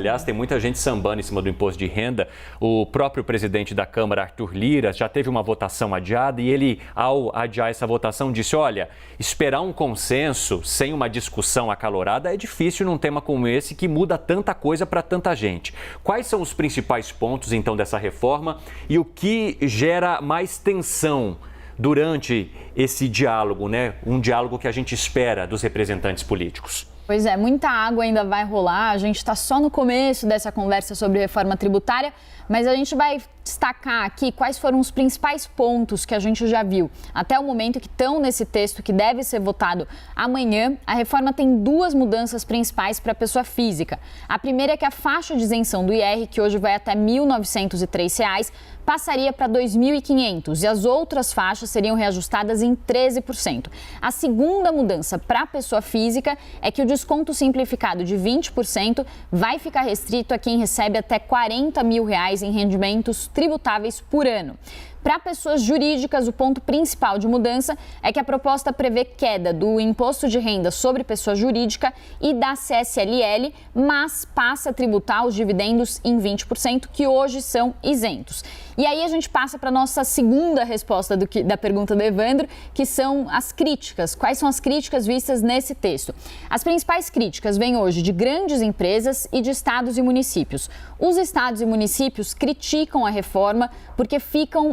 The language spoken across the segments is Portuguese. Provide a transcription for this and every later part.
Aliás, tem muita gente sambando em cima do imposto de renda. O próprio presidente da Câmara, Arthur Lira, já teve uma votação adiada e ele, ao adiar essa votação, disse: olha, esperar um consenso sem uma discussão acalorada é difícil num tema como esse que muda tanta coisa para tanta gente. Quais são os principais pontos, então, dessa reforma e o que gera mais tensão durante esse diálogo, né? Um diálogo que a gente espera dos representantes políticos? Pois é, muita água ainda vai rolar, a gente está só no começo dessa conversa sobre reforma tributária, mas a gente vai destacar aqui quais foram os principais pontos que a gente já viu até o momento que estão nesse texto que deve ser votado amanhã. A reforma tem duas mudanças principais para a pessoa física. A primeira é que a faixa de isenção do IR, que hoje vai até R$ 1.903, passaria para R$ 2.500 e as outras faixas seriam reajustadas em 13%. A segunda mudança para a pessoa física é que o desconto simplificado de 20% vai ficar restrito a quem recebe até R$ 40 mil em rendimentos tributáveis por ano. Para pessoas jurídicas, o ponto principal de mudança é que a proposta prevê queda do imposto de renda sobre pessoa jurídica e da CSLL, mas passa a tributar os dividendos em 20%, que hoje são isentos. E aí a gente passa para a nossa segunda resposta da pergunta do Evandro, que são as críticas. Quais são as críticas vistas nesse texto? As principais críticas vêm hoje de grandes empresas e de estados e municípios. Os estados e municípios criticam a reforma porque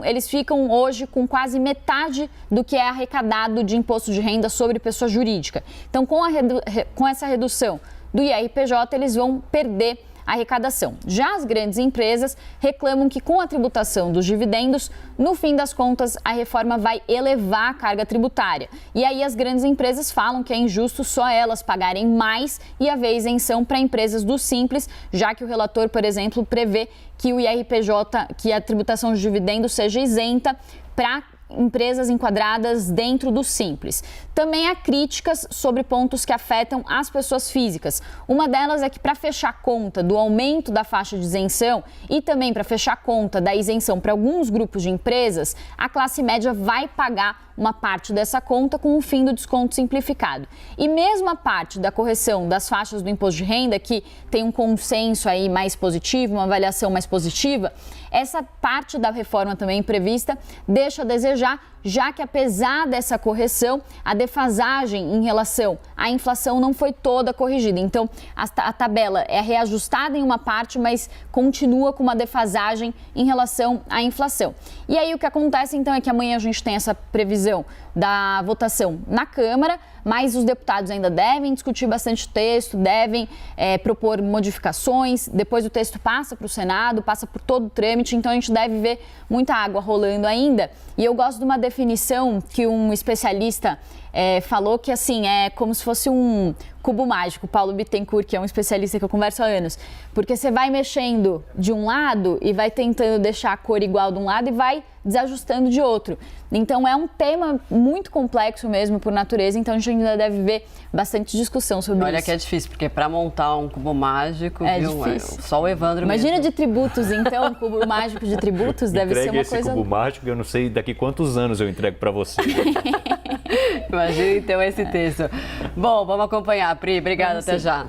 eles ficam hoje com quase metade do que é arrecadado de imposto de renda sobre pessoa jurídica. Então, com essa redução do IRPJ, eles vão perder a arrecadação. Já as grandes empresas reclamam que com a tributação dos dividendos, no fim das contas, a reforma vai elevar a carga tributária. E aí as grandes empresas falam que é injusto só elas pagarem mais e haver isenção para empresas do Simples, já que o relator, por exemplo, prevê que o IRPJ, que a tributação dos dividendos seja isenta para empresas enquadradas dentro do Simples. Também há críticas sobre pontos que afetam as pessoas físicas. Uma delas é que para fechar conta do aumento da faixa de isenção e também para fechar conta da isenção para alguns grupos de empresas, a classe média vai pagar uma parte dessa conta com o fim do desconto simplificado. E mesmo a parte da correção das faixas do imposto de renda, que tem um consenso aí mais positivo, uma avaliação mais positiva, essa parte da reforma também prevista deixa a desejar, já que apesar dessa correção, a defasagem em relação à inflação não foi toda corrigida. Então, a tabela é reajustada em uma parte, mas continua com uma defasagem em relação à inflação. E aí o que acontece então é que amanhã a gente tem essa previsão da votação na Câmara, mas os deputados ainda devem discutir bastante texto, devem propor modificações, depois o texto passa para o Senado, passa por todo o trâmite, então a gente deve ver muita água rolando ainda. E eu gosto de uma definição que um especialista falou que assim, é como se fosse um cubo mágico, Paulo Bittencourt, que é um especialista que eu converso há anos, porque você vai mexendo de um lado e vai tentando deixar a cor igual de um lado e vai desajustando de outro. Então é um tema muito complexo mesmo por natureza, então a gente ainda deve ver bastante discussão sobre isso. Olha que é difícil, porque para montar um cubo mágico, difícil. Só o Evandro Imagina mesmo. De tributos, então, um cubo mágico de tributos deve ser uma esse coisa... cubo mágico, eu não sei daqui quantos anos eu entrego para você. Imagina então esse texto. Bom, vamos acompanhar, Pri. Obrigada, até já.